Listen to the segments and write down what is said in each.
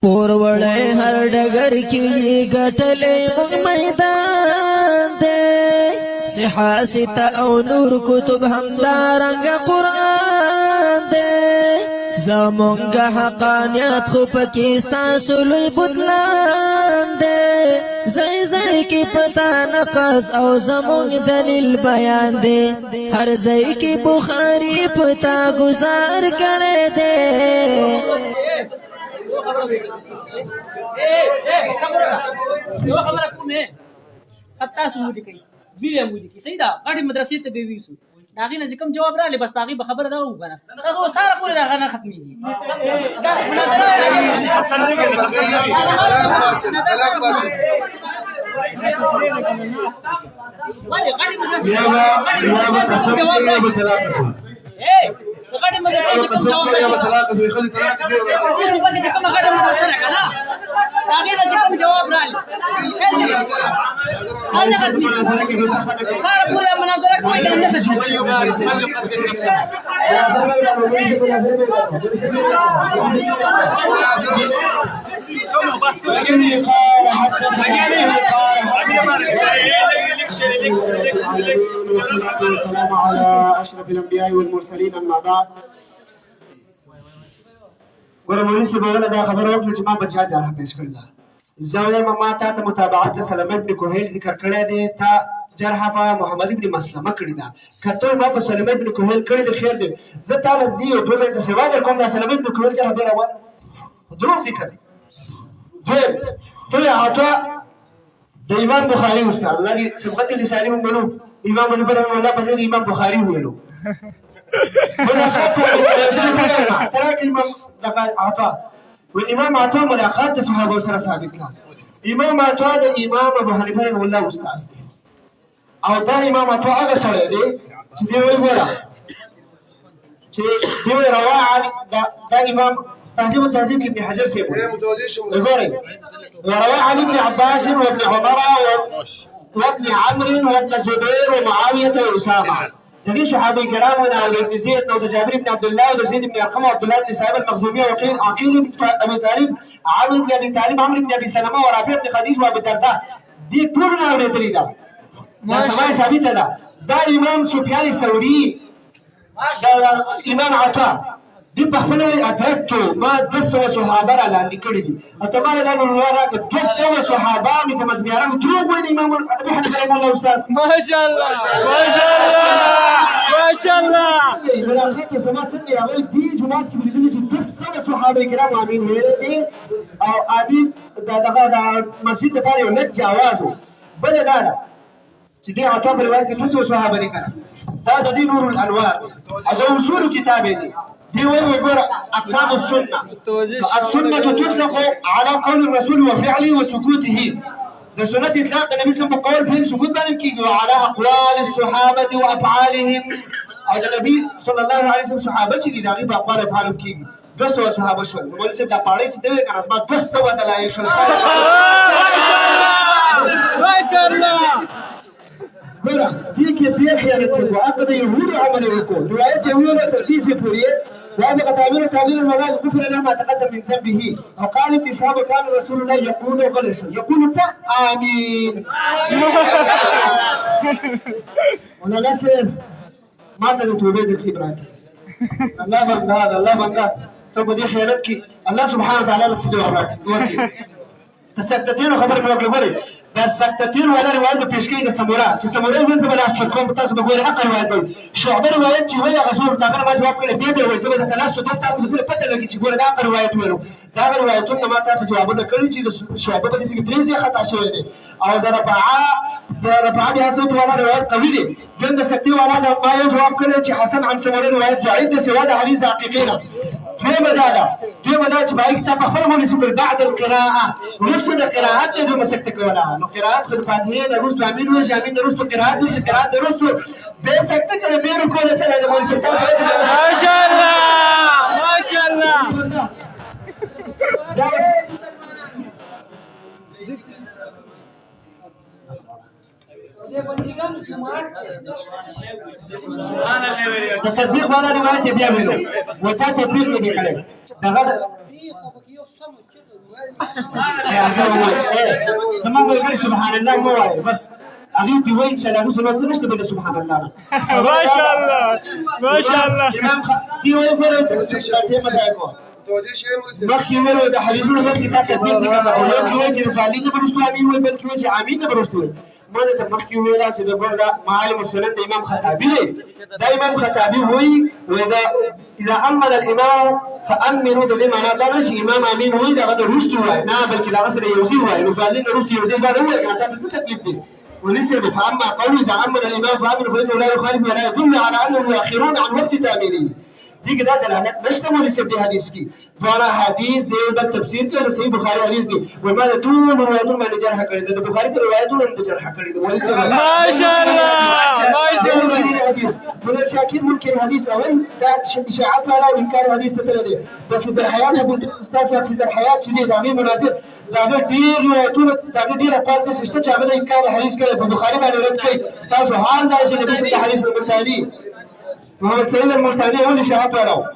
پور وړی هر ډګر کې ګټلې موږ میدان دی صحاسته او نور کتب همدارنګ قرآن دی زمونږ حقانیت خو پکې ستاسو لوی بتلان دی ځای ځای کې پتا نقص او زمونږ دلیل بیان دی هر ځای کې بخاري پتا گزار کړی دی یو خبره کومه خطا سمودي کوي ویله مودي کوي صحیح ده غاټي مدرسې ته به ویسو دا غي نه کوم جواب را لې بس باغی به خبره دا وګنه تاسو سره پوره دا غنه ختميږي دا ولی غاټي مدرسې جواب غاټي مدرسې کوم جواب راغی چې کوم جواب رالی هغه ختمي سره پوره مناظره کوي کنه نه ختمي كم بس لقاني السلام على اشرف الانبياء والمرسلين اما بعد ورمونی سبوله دا خبره وکړه چې ما بچا جرح پیش کړل زاویه ما ته متابعت د سلمہ ابن کوهیل ذکر کړی دی تا جرح په محمد ابن مسلمه کړی دا کته ما په سلمہ ابن کوهیل کړی دی خیر دی زه تعالی دی او دوه د سوا در کوم د سلمہ ابن کوهیل جرح به راوړ دروغ دي کړی دوی اته د امام بخاری استاد الله دې سبقت لسانی مونږ نو امام ابن رحمه الله په دې امام بخاری ویلو والامام عطاء ملاقات صحابه سره ثابت کړه امام عطاء د امام ابو حنیفه رحمه الله استاد دی او دا امام عطاء هغه سره دی چې دی وایي ګوره چې دی روا دا امام تهذيب التهذيب ابن حجر سيبو وروى عن ابن عباس وابن عمر وابن عمرو وابن زبير ومعاويه واسامه دغه صحابه کرام او ابن زيد او جابر بن عبد الله او زيد بن ارقم وعبد الله بن سعيد المخزومي وقيل عقيل بن ابي طالب عامر بن ابي طالب عمرو بن ابي سلمه ورافع بن خديج وابي الدرداء دي ټول اورېدلي دا سمای ثابت ده دا امام سفيان الثوري دا امام عطاء دي په خپل ادرکتو ما 200 صحابه را لاندې کړي دي اته ما له نور راکړه 200 صحابه مې په مزګارم دروغ وایي امام ابو حنیفه رحمه الله استاد ماشاءالله ماشاءالله ماشاءالله ملاقات سما څنګه هغه دي جمعات کې بلځني چې 200 صحابه کرام امين ویل دي او امين دغه د مسجد لپاره یو نت جواز بل دا چې دي عطا په روایت کې 200 صحابه دي کړه دا د دې نور الانوار او اصول کتاب دي دي ويقول أقسام السنة السنة تطلق على قول الرسول وفعله وسكوته ده سنة إطلاق النبي صلى الله عليه وسلم قول فيه سكوت بانم وعلى أقوال الصحابة وأفعالهم أو النبي صلى الله عليه وسلم صحابة كي داغي بأقوال أفعالهم كي 200 صحابة شو نقول سيب دا پاڑي چې دوی کنه ما 200 دلایل شو ما شاء الله ګوره دې کې بیا خیانت وکړو هغه د يهودو عمل وکړو روایت یې ویله تر دې پورې وهذا تعبير المغال غفر له ما تقدم من ذنبه وقال ابن شهاب كان رسول الله يقول وقلش يقول آمين ولا نسر ما تدوبه د خبرات الله بندا ته په دې خیرت کې الله سبحانه وتعالى له جواب راکړي تسکتتين خبر مې وکړه دا سکتتين ولا روایت پیش کړي د سمورا چې سمورا ونځ بل اخ کوم تاسو به ګورئ اقل روایت دی شعبه روایت چې وی غزور تاګه ما جواب کړی به وي زما د تلاش دوه تاسو سره پته لګی چې ګوره دا روایت ورو دا روایتونه ما تاسو جوابونه کړی چې شعبه په دې کې درې خطا شوی دی او د رفعه بیا څه ولا روایت قوي دی د سکتی والا د ما یو جواب کړی چې حسن عن سمورا روایت ضعیف دی سوا د حدیث حقیقینا دوی مدا چې باید ته په خپل باندې سپر بعد القراءه ورسو د قراءت له مسکت کولا نو قراءت خو فاتحه د رسو امین و جامین د رسو قراءت د قراءت د رسو به سکت کړه به رکوع ته د مولوی صاحب ماشاءالله ماشاءالله تطبيق والا روایت بیا ویلو وتا تطبیق نه کړي دغه زمان ملګری سبحان الله مو وایي بس هغې دې وایي چې سلامي سنت څه نشته بل سبحان الله نه. ما شاء الله ما شاء الله. امام دې وایي مخکې ویلو د حدیثونو سره کتاب تدوین څه کوي او یو وایي چې د سوالین نه برسټو امین وایي بلکې وایي چې امین نه برسټو وایي. ما د مخکې ویلا چې د ګوردا معالم السنن د امام خطابي دی. دا امام خطابي وایي اذا امن الامام فامنوا د دې معنا دا نه چې امام امین وایي دا د رښتو وایي نه بلکې دا سره یو ځای وایي نو سوالین د رښتو یو ځای دا نه وایي دا څه تکلیف دی. وليس فاما قوله اذا امن الامام فامنوا فانه لا يخالف ولا يدل على انهم يؤخرون عن وقت تامينه. دي كده دلالات نشته مولى دي حديث کی دوارا حدیث دی د تفسیر کې صحیح بخاری حدیث دی وما د ټول روایتونو باندې جرح کړی د بخاری په روایتونو باندې جرح کړی دی مولى ما شاء الله ما شاء الله. حدیث ولر شاکر ملک الحديث اول دا اشاعات ولا انکار حدیث ته تللی د فضل حیات ابو استاذ فضل حیات چې دی د امیر مناظر دا ډیر روایتونو دا ډیر خپل د سشته چې هغه د انکار حدیث کوي په بخاری باندې رد کوي استاذ حال دا چې نبی صلی الله علیه وسلم تعالی محمد سعيد المرتاني هو اللي شهادة له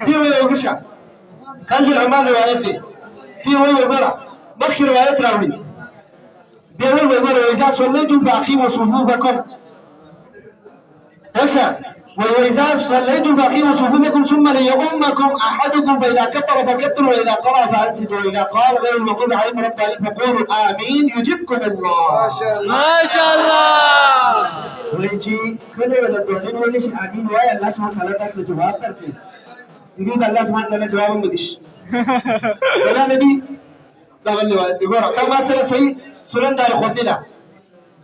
في وين وقشة كان في العمال روايات دي في وين وقرا مخي روايات راوي في وين وقرا وإذا صليتم فأقيموا صفوفكم اكشا وإذا صليتم فأقيموا صفوفكم ثم ليؤمكم أحدكم فإذا كبر فكبروا وإذا قرأ فأنصتوا وإذا قال غير المغضوب عليهم ولا الضالين فقولوا آمين يجبكم الله. ما شاء الله ما شاء الله. ولكن كل ولا الضالين ولا شيء آمين ويا الله سبحانه وتعالى تاس جواب تركي يقول الله سبحانه وتعالى جواب مدش ولا نبي لا والله يقول كما سر صحيح سنن دار خدنا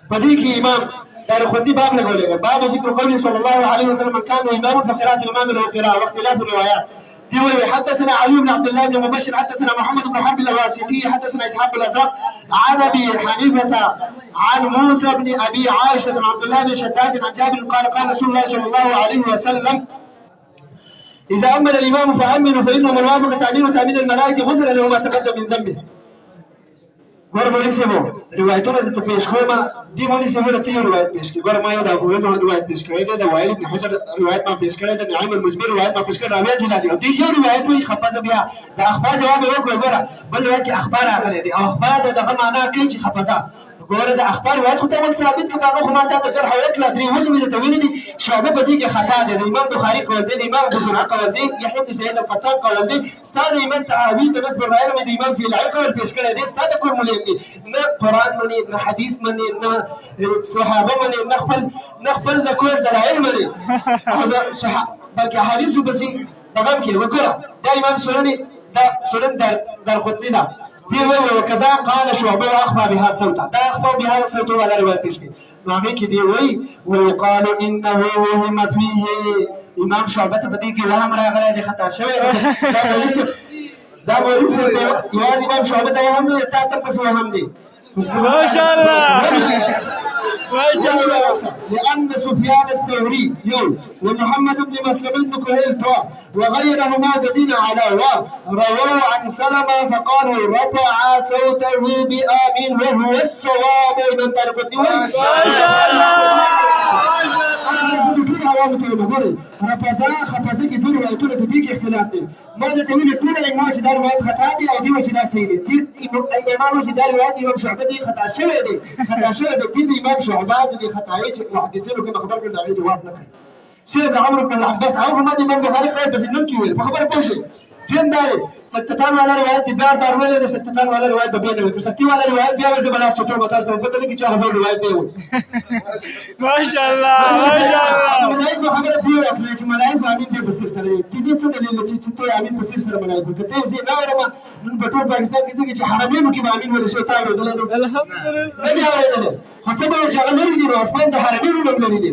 فديك إمام دار خدي باب لقوله باب ذكر قوله صلى الله عليه وسلم من كان إمام فقراءة الإمام له قراءة واختلاف الروايات. ديوي حدثنا علي بن عبد الله بن مبشر حدثنا محمد بن حنبل الواسطي حدثنا إسحاق بن الأزرق عن أبي حنيفة عن موسى بن أبي عائشة عن عبد الله بن شداد عن جابر قال قال رسول الله صلى الله عليه وسلم إذا أمن الإمام فأمنوا فإنه من وافق تأمين وتأمين الملائكة غفر له ما تقدم من ذنبه. ګور مولوي صاحب روایتونه ته پیش کوم دی مولوي صاحب ته یو روایت پیش کړي ګور ما یو دا روایت پیش کړی دی د وائل بن حجر روایت ما پیش کړی دی نعیم المجبر روایت ما پیش کړی راوی جلادي او دی یو روایت وي خفاز بیا د اخبار جواب وکړ ګور بل روایت کې اخبار راغلي دي او اخبار دغه معنا کوي چې خفازه ګور د اخبار روایت خو ته ثابت کړه هغه خو ما ته شرح وکړه درې وجه د تویل دي شعبه په دې کې خطا ده د امام بخاری قول دی د امام ابو زرع قول دی یحیی بن سعید القطان قول دی استاد امام تعاوی د نسب الرایل د امام سی العی قول پیش کړی دی استاد کور مولید دی نه قران منی نه حدیث منی نه صحابه منی نه خپل ذکر دلایل منی او د صحابه بلکې حدیث بس دغه کې وګوره دا امام سنن دا سنن در قطنی دا وكذا قال شعبة وأخفى بها صوتا دا أخفى بها صوتا ولا رواية تشكي نعمي كدي ويقال إنه وهم فيه إمام شعبة بديك وهم راغلا دي خطا شوي دا مولوس يا إمام شعبة وهم دي تاتم وهم دي ما شاء الله ما شاء الله. لأن سفيان الثوري يقول ومحمد بن مسلم بن كهيل وغيرهما الذين على رواه عن سلمة فقالوا رفع صوته بآمين وهو الصواب من طريق الدين. ما شاء الله. رفضا خفضا کی دو روایتونه د دې کې اختلاف دی ما د تویل ټول ایمان چې دا روایت خطا دي او دی چې دا صحیح دي ایمان چې دا روایت امام شعبه دی خطا شوی دی د امام شعبه د خطاای چې محدثینو کې خبر کړل دا جواب نه کوي سيد عمرو بن العباس او محمد امام بخاري قال بس نن کې ویل په خبره پوه شي دین دا ستتان والا روایت دی بار ویل د ستتان والا روایت به نه وي ستي والا روایت بیا ورته بلا چټو متاس ته پته نه کی چې هغه روایت دی ما شاء الله ما شاء الله ملائکه خبره دی او چې ملائکه امین به بسر سره دي دې څه دلیل چې ته امین بسر سره ملائکه ته زه دا ورما نن په ټول پاکستان کې چې حرمینو کې امین ولې شي تاسو دلته الحمدلله نه اورېدل حسب چې هغه لري دی اسمان د حرمینو نه لري دي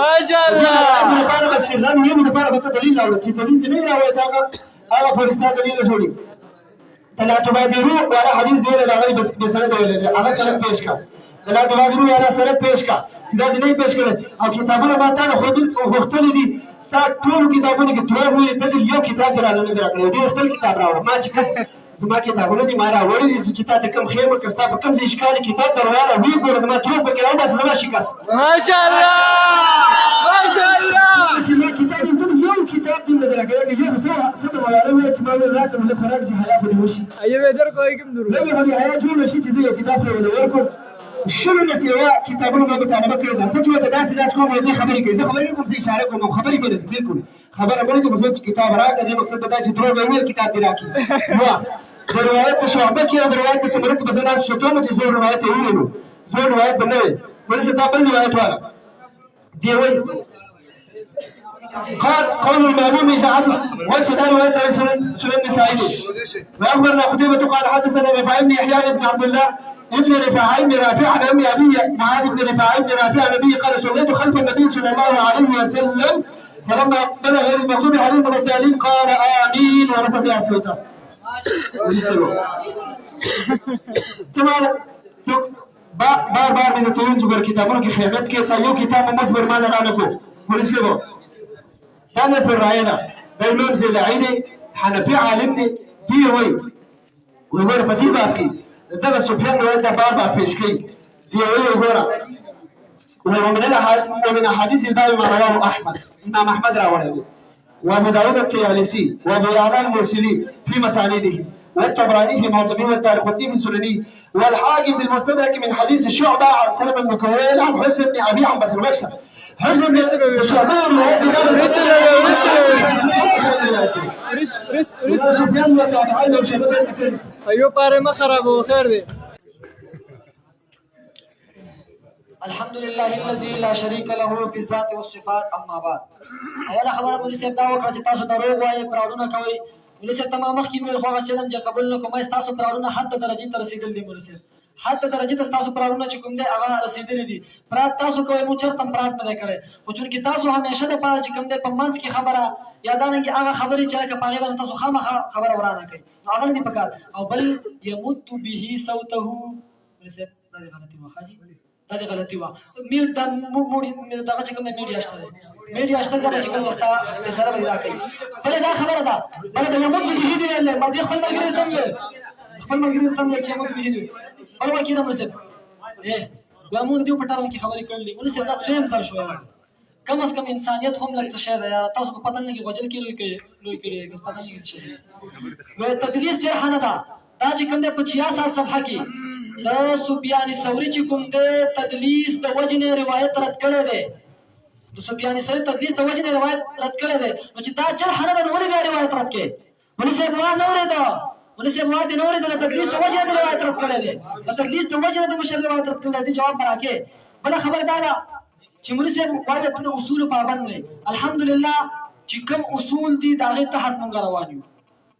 ما شاء الله لپاره بس شرن یو لپاره به دلیل راوړي چې دلیل نه راوړي هغه فرشتہ دلیل جوړي لا تبادروا ولا حدیث دی راغلی بس بسند ویل هغه سند پیش کا لا تبادروا ولا سند پیش کا دا نه پیش کړي او کتابونه ما ته خود وختل دي تا ټول کتابونه کې تر ویل ته یو کتاب راغلی دی خپل کتاب راوړ ما چې زما کتابونه دي ما راوړل دي چې تا کم خیر کستا په کوم ځای اشکال کتاب دروازه وی ګور زما ټول په کې راو بس زما شکاس ما شاء الله ما شاء الله چې ما کتاب ټول یو کتاب دې نه درکوي یو څه د ولاړه وایي چې ما ویل راکړم له خوراک چې حیا خو دې وشي ایوه درکوي کوم درو لږ خو دې حیا جوړه شي چې زه یو کتاب پرې ونه ورکړم شلو نه سیوا کتابونو ما مطالبه کړې ده څه چې ورته داسې کوم دې خبرې کوي زه خبرې نه کوم زه اشاره کوم خبرې مې نه بالکل خبره مې نه کوم چې کتاب راکړه دې مقصد دا چې دروغ ویل کتاب دې راکړي نو د روایت په شعبه کې او د روایت په سمره کې به زه ناست شو کوم چې زه روایت یې وویلو زه روایت به نه ویل ولې دا بل روایت والا دی وایي قال قول المأموم إذا عزز وأكشد رواية سنن النسائي وأخبرنا قتيبة قال حدثنا رفاعي بن يحيى بن عبد الله ابن رفاعي بن رافع عن أم أبي معاذ بن رفاعي بن رافع عن النبي قال صليت خلف النبي صلى الله عليه وسلم فلما بلغ غير المغضوب عليهم ولا الضالين قال آمين ورفع بها صوته. كمان بار من الطيون جبر كتابون کی خیانت کے تایو کتاب مصبر مال رانه کو ولسه وو دا مصبر راينا دا امام زلعيني حنفي عالم دی وای وګور په دې باب کې دا سفيان روایت بار پیش کړي دی وای وګور ومن احاديث الباب ما رواه احمد امام احمد راوړی وابو داود الطيالسي وابو يعلى المرسلي في مسانيده والطبراني في معجمه والدارقطني في سننه والحاكم في المستدرك من حديث الشعبة عن سلمة بن كهيل عن حسن بن أبي عن بس المكسب حسن بن الشعبة ايوه باري ما خربوا خير دي الحمد لله الذي لا شريك له في الذات والصفات اما بعد اوله خبره مولوي صاحب دا وکړه چې تاسو دروغ وایي پراډونه کوي مولوي صاحب تمام مخکې مې خو چیلنج قبول نه کوم تاسو پراډونه حد درجه ته رسیدل دي مولوي صاحب حد درجه ته تاسو پراډونه چې کوم دي هغه رسیدل دي پرات تاسو کوی مو چرته پرات نه کړي خو چون کې تاسو همیشه د پاره چې کوم دي په منځ کې خبره یادانه کې هغه خبرې چې هغه پاره باندې تاسو خامخا خبره ورانه کوي هغه نه دي پکار او بل يمد به صوته مولوي صاحب دا غلطي واخاجي دا غلطي وا میډ دا موډي دا چې کوم میډیا شته میډیا شته دا چې کوم وستا سره پیدا کوي بل دا خبره ده بل دا یمد به دې ویل ما دې خپل ملګری ته ویل خپل ملګری ته ویل چې یمد به دې او ما کېدم رسېب دا موږ دې په ټاله کې خبرې کړلې ولې دا څوم سره شو کم از کم انسانیت هم لږ څه شی ده یار تاسو په پتن کې غوجل کې لوي کړی بس پتن کې څه شی نو تدلیس جرح نه ده دا چې کوم د 56 صفحه کې د سفیان ثوری چې کوم د تدلیس د وجنه روایت رد کړی دی د سفیان ثوری تدلیس د وجنه روایت رد کړی دی نو چې دا جرح نه ده نو ولې بیا روایت رد کړي ولې صاحب وا نه ورېده ولې صاحب وا دې نه ورېده د تدلیس د وجنه روایت رد کړی دی د تدلیس د وجنه د مشر روایت رد کړی دی جواب راکې بل خبر دا ده چې مولوي صاحب وایي ته اصول پابند نه الحمدلله چې کوم اصول دي دا غي تحت مونږ روان یو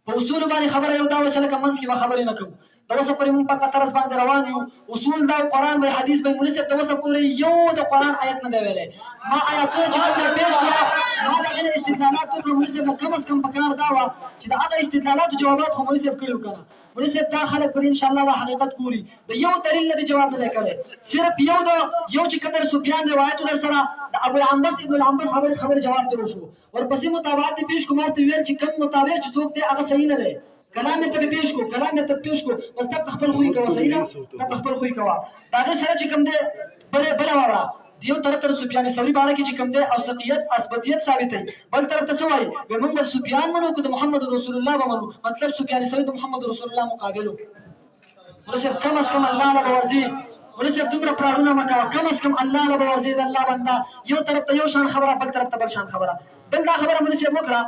په اصول باندې خبره یو دا و چې لکه منځ کې به خبرې نه کوو د اوسه پورې مونږ په طرز باندې روان یو اصول دا قرآن به حدیث به مولوي صاحب د اوسه پورې یو د قرآن آیت نه دی ویلی ما آیاتونه چې کوم پیش کړه ما د هغې استدلالات ټول مولوي صاحب کم از کم په کار دا وه چې د هغه استدلالاتو جوابات خو مولوي صاحب کړي وو که نه مولوي صاحب دا خلک به انشاءالله دا حقیقت ګوري د یو دلیل نه دی جواب نه دی کړی صرف یو چې کوم د سفیان روایتو در سره د ابو العنبس ابن العنبس خبرې جواب دی وشو ورپسې مطابقت دی پیش کو ما ته ویل چې کوم مطابق چې څوک دی هغه صحیح نه دی کلام ته پیش کو بس تک خپل خوې کوه صحیح ده تک خپل خوې کوه دا غي سره چې کوم دی بل وره دیو طرف تر سفیان ثوری باندې کې چې کوم دی اوثقیت اثباتیت ثابت دی بل طرف ته څه وایي موږ سفیان منو کو د محمد رسول الله منو مطلب سفیان ثوری د محمد رسول الله مقابلو ورسره کم از کم الله له ورزي ورسره دومره پراړونه مکه کم از کم الله له ورزي د الله بندا یو طرف ته یو شان خبره بل طرف ته بل شان خبره بل دا خبره مونږ یې وکړه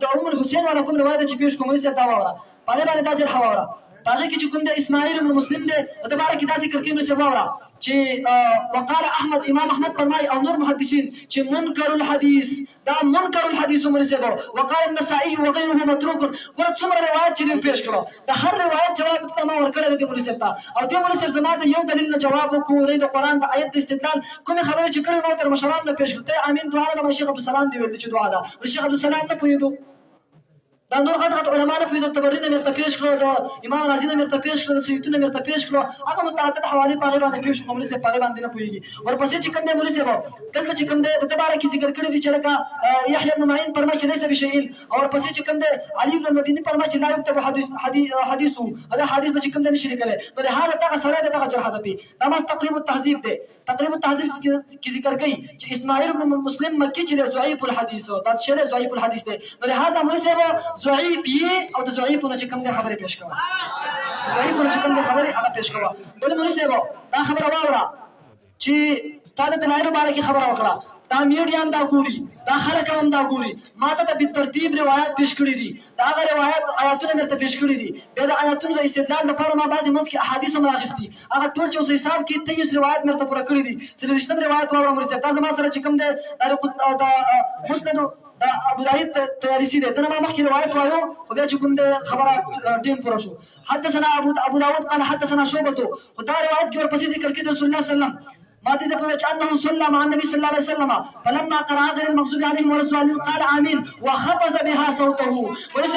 د ام الحسین والا کوم روایت چې پیش کوم یې دا وره په دې باندې دا جرح وره هغه کې چې کوم د اسماعیل بن مسلم دی د باره کې دا ذکر کوي چې وره چې وقال احمد امام احمد فرمای او نور محدثین چې منکر الحديث دا منکر الحديث مرسبو وقال النسائي وغيره متروك ورته څومره روایت چې پیش کړو د هر روایت جواب ته ما ورکړل د مرسب ته او د مرسب زما د یو دلیل نه جواب وکړي د قران د آیت د استدلال کوم خبره چې کړي نو تر مشران نه پیش کړي امین دعا د شیخ عبد السلام دی ویل چې دعا ده شیخ عبد السلام نه پوهیدو دا نور غټ غټ علما نه پوهېدل تبري نه مېرته پېښ کړو د امام رازي نه مېرته پېښ کړو د سیوطي نه مېرته پېښ کړو هغه متعدد حوالې په هغې باندې پېښ کړو مولوي صاحب په هغې باندې نه پوهېږي ورپسې چې کوم دی مولوي صاحب دلته چې کوم دی د ده باره کې ذکر کړي دي چې لکه یحیی بن معین فرمایي چې لیس بشیء او ورپسې چې کوم دی علي بن المدیني فرمایي چې لا یکتب حدیثه دا حدیث به چې کوم دی نه شي لیکلی نو لهذا دغه سړی دی دغه جرح ده پې دا ما تقریب التهذیب دی تقریب التهذیب کې ذکر کوي چې اسماعیل بن مسلم مکي چې دی ضعیف الحدیث دا شی دی ضعیف الحدیث دی نو لهذا مولوي صاحب ضعیف یې او د ضعیفونو چې کوم دی خبرې پېښ کوه ضعیفونو چې کوم دی خبرې هغه پېښ کوه بل مولوي صاحب دا خبره واوره چې تا د دلایلو باره کې خبره وکړه دا میډیا هم دا ګوري دا خلک هم دا ګوري ما ته د بالترتیب روایات پېښ کړي دي د هغه روایات آیاتونه مې ورته پېښ کړي دي بیا د آیاتونو د استدلال لپاره ما بعضې منځ کې احادیث هم راغستي هغه ټول چې اوس حساب کې 23 روایات مې ورته پوره کړي دي 23 روایات واوره مولوي صاحب دا زما سره چې کوم دی د مسند دا ابو داود طیالسي دی دنه ما مخکې روایت وایو خو بیا چې کوم دی خبره ټیم پوره شو حدثنا ابو داود قال حدثنا شعبة ودا روایت کې ورپسې ذکر کړي رسول الله صلی الله علیه وسلم ما دې په انه صلى مع النبي صلى الله عليه وسلم فلما قرأ غير المغضوب عليهم ولا الضالين قال آمين وخفض بها صوته وليس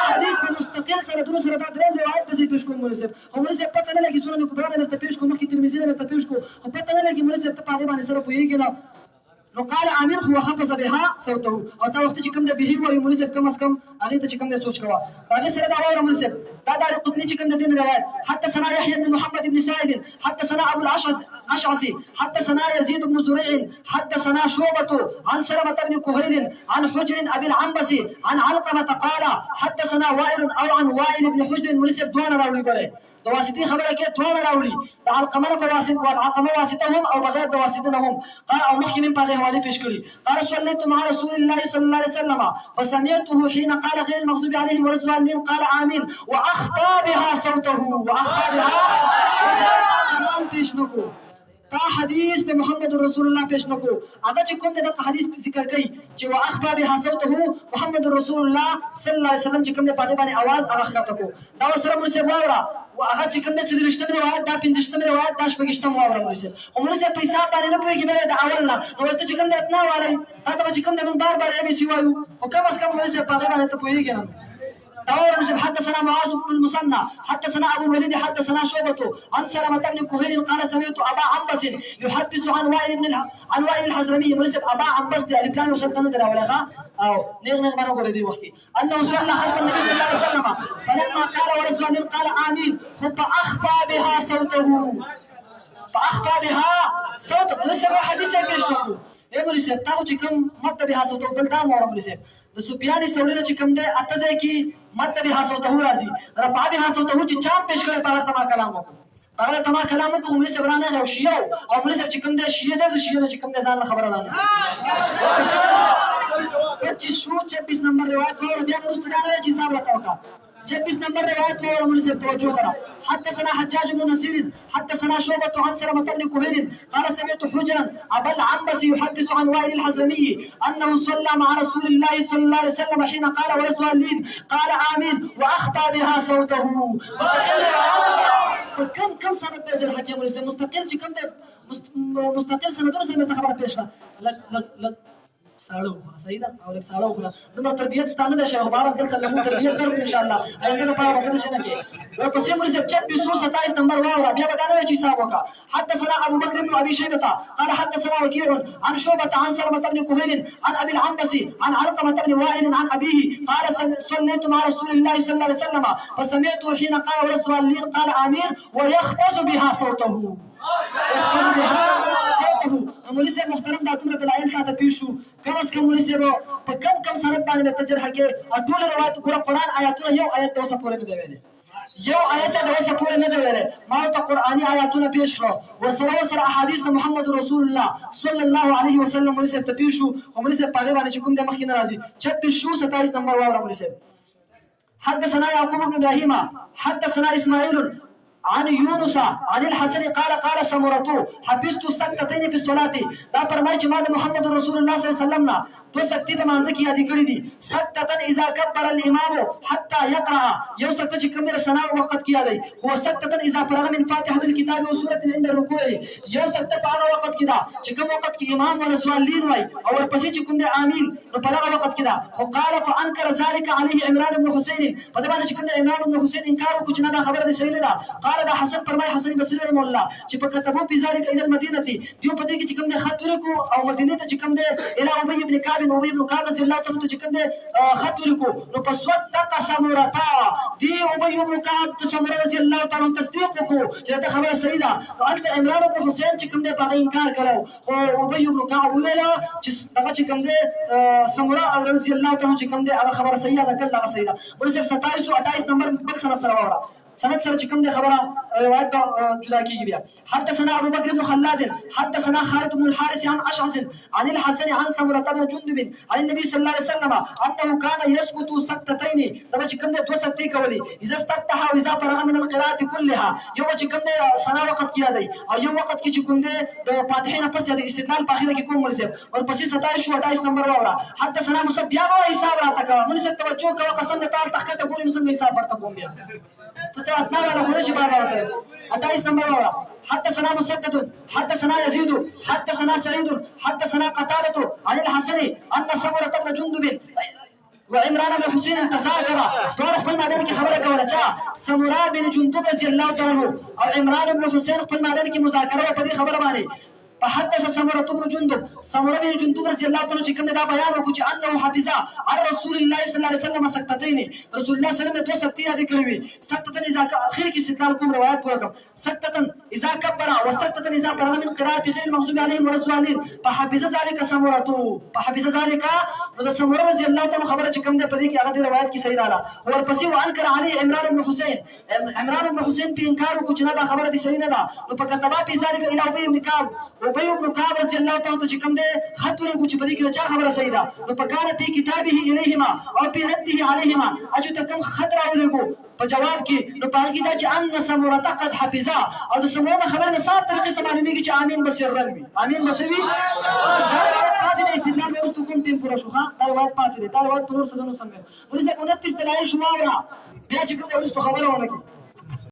حديث مستقل سره دونو سره دا درېم روایت ته پېښ کوم مولوي صاحب خو مولوي صاحب پته نه لګي سنن کبرا نه ورته پېښ کوم مخکې ترمذي نه ورته پېښ کوم خو پته نه لګي مولوي صاحب ته په هغې باندې سره پوهېږي نه نو قال امين هو خفض بها صوته او تا وخت چې کوم د به وایي مولوي صاحب کم از کم هغې ته چې کوم دی سوچ کوه هغې سره دا واوره مولوي صاحب دا د قطني چې کوم د دین روایت حدثنا يحيى بن محمد بن سعيد حدثنا ابو الاشعثي حدثنا يزيد بن زريع حدثنا شعبة عن سلمة بن كهيل عن حجر ابي العنبس عن علقمة قال حدثنا وائل او عن وائل بن حجر مولوي صاحب دوانه راوړي ګورئ د واسطې خبره کې دواړه راوړي د علقمه په واسطه او علقمه واسطه هم او بغیر د واسطه نه هم قال او مخکې من په هغې حوالې پېښ کړي قال صليت مع رسول الله صلى الله عليه وسلم فسمعته حين قال غير المغضوب عليهم ولا الضالين قال آمين واخفى بها صوته واخفى بها پېښ نکو تا حدیث د محمد رسول الله پېښ نکو هغه چې کوم دغه حدیث ذکر کوي چې واخفى بها صوته محمد رسول الله صلی الله علیه وسلم چې کوم د پاغه باندې आवाज هغه ښکته کو دا ورسره موږ څه واوره هغه چې کوم د 23 روایت دا 15 روایت دا 16 واوره موږ سره خو موږ په حساب باندې نه پوهیږي د اول نه نو ورته چې کوم د اتنا والی دا چې کوم د بار بار ابي سی وایو او کم از کم موږ په هغه باندې ته پوهیږي نه حدثنا معاذ بن المثنى حدثنا ابو الوليد حدثنا شعبة عن سلمة بن كهيل قال سمعت ابا عنبس يحدث عن وائل الحزرمي منسب ابا عنبس دي الف لام وسط ندر ولا او نغ ما نقول دي وقتي انه صلى خلف النبي صلى الله عليه وسلم فلما قال ورسول قال امين فاخفى بها صوته منسب حديث بيشنو مولوي صاحب تاسو چې کوم مت به حاصل ته بل دا مور مولوي صاحب د سفیان ثوری چې کوم دی اته ځای کې مت به حاصل ته راځي رفع به حاصل ته چې چا پېښ کړي په هغه کلام وکړو هغه تما کلام وکړو مولوي صاحب رانه او شیعه او مولوي صاحب چې کوم دی شیعه دی د شیعه چې کوم دی ځان خبره لاله 25 نمبر روایت ور بیا وروسته دا چې حساب راکاوه 26 نمبر روایت ور مولوي صاحب توجه سره حدثنا حجاج بن نصير حدثنا شعبة عن سلمة بن كهيل قال سمعت حجرا ابا العنبس يحدث عن وائل الحزرمي انه صلى مع رسول الله صلى الله عليه وسلم حين قال ولا الضالين قال امين واخفى بها صوته كم سند به الحكيم مستقل چې کوم مستقل سندونه سره خبره پېښه لګ ساړو صحیح ده او لکه ساړو خو دومره تربیت ستانه ده شیخ بابا دلته لمو تربیت درو ان شاء الله اینده په اړه وکړه څه نه کې ورپسې موږ 2627 نمبر واوره بیا به دا نه چې حساب وکړه حدثنا ابو بكر بن ابي شيبه قال حدثنا وكيع عن شعبة عن سلمة بن كهيل عن ابي العنبس عن علقمة بن وائل عن ابيه قال صليت مع رسول الله صلى الله عليه وسلم فسمعته حين قال ورسول الله قال امين ويخبز بها صوته مولوي صاحب محترم دا ټول دلایل ته پیښو کم از کم مولوي صاحب په کم سند باندې تجربه کې ټول روایت ګوره قرآن آیاتونه یو آیت د اوسه پورې نه دی ویلي یو آیت د اوسه پورې نه دی ویلي ما ته قرآني آیاتونه پیښ کړو وسره احادیث د محمد رسول الله صلی الله علیه وسلم مولوي صاحب ته پیښو خو مولوي صاحب په هغې باندې چې کوم دی مخکې نه راځي 2627 نمبر واوره مولوي صاحب حدثنا يعقوب بن ابراهيم حدثنا اسماعيل عن يونس عن الحسن قال قال سمرته حفظت سكتتين في الصلاة. دا فرمایي چې ما د محمد رسول الله صلی الله علیه وسلم نه دو سکتې په مانځ کې یادې کړې دي. سکتتن اذا كبر الامام حتى يقرأ، یو سکته چې کوم د ثنا وخت کې یادې، هو سکتتن اذا فرغ من فاتحه الكتاب وسوره عند الركوع، یو سکته په هغه وخت کې دا چې کوم وخت کې امام ولا سوالین وای او ورپسې چې کوم د امین نو په هغه وخت کې دا. خو قال فانكر ذلك عليه عمران بن حسين، په دې باندې چې کوم د عمران بن حسين انکار وکړ چې نه دا خبره دې صحیح نه ده. قال دا حسن فرمای حسن بصری رحمه الله چې په كتبوا في ذلك الى المدينه، دیو په دې کې چې کوم د خط ورکو او مدینه ته چې کوم د الى ابي بن كعب ابي بن كعب رضی الله عنه ته چې کوم د خط ورکو نو په سوت تک سمورتا دی ابي بن كعب ته سمور رضی الله تعالی تصدیق وکړو چې دا خبره صحیح ده. انت عمران بن حسين چې کوم د په انکار کړو، خو ابي بن كعب ویل چې دا چې کوم د سمور رضی الله تعالی چې کوم د هغه خبره صحیح ده کله هغه صحیح ده. ورسې 27 او 28 نمبر بل سند سره وره سند سره چې کوم د خبره روایت جدا کیږي بیا. حدثنا ابو بكر بن خلاد حدثنا خالد بن الحارث عن اشعث عن الحسن عن سمرة بن جندب عن النبي صلى الله عليه وسلم انه كان يسكت سكتتين، دا چې کوم د دوه سکتې کولې اذا استفتح واذا فرغ من القراءه كلها، یو چې کوم د ثنا وخت کې یادې او یو وخت کې چې کوم د فاتحه نه پس یادې استدلال په اخره کې کوم ورسې او پسې 27 او 28 نمبر وره. حدثنا مصعب بیا به حساب راته کا من څه توجه کا قسم د تعال تخته ګوري مسنګ حساب ورته کوم بیا ته اثنا ولا خو شي بابا ورته 28 نمبر وره. حدثنا مسدد حدثنا يزيد حدثنا سعيد حدثنا قتادة عن الحسن ان سمرة بن جندب وعمران بن حسين تذاكر دور خپل مابین کې خبره کوله چا سمرة بن جندب رضی الله تعالی عنہ او عمران بن حسين خپل مابین کې مذاکره په دې خبره باندې. فحدث سمرة بن جندب، سمرة بن جندب رضی الله تعالی عنہ چې کوم دا بیان وکړي چې انه حفظ عن رسول الله صلی الله علیه وسلم سکتتين، رسول الله صلی الله علیه وسلم دوه سکتې یاد کړې وي. سکتتن اذا اخر کې استدلال کوم روایت ورکم سکتتن اذا كبر وسکتتن اذا فرغ من قراءه غير المغضوب عليهم ولا الضالين فحفظ ذلك سمرة، فحفظ ذلك نو سمرة رضی الله تعالی خبره چې کوم ده په دې کې هغه د روایت کې صحیح رااله. هو ورپسې وانکر عليه عمران بن حسين، عمران بن حسين په انکار وکړ چې نه دا خبره دي صحیح نه ده. نو په كتبا په ذلك الى ابي بن كعب، ابي بن كعب رضی الله تعالی چې کوم ده خط ورکړ چې په دې کې چا خبره صحیح ده. نو په کار په کتابه الیهما او په رده علیهما اجو ته کوم خط راولګو په جواب کې نو په هغه کې چې ان سمرة قد حفظا او د سمرة خبره نه صاحب طریقې سره معلومیږي چې امین بصیر رنوي امین بصوي پاتې د استدلال به واستو کوم ټیم پورا شو ها دا روایت پاتې ده دا روایت په نور څه نه سمې ورسې 29 دلایل شماره بیا چې کوم واستو خبره ونه کی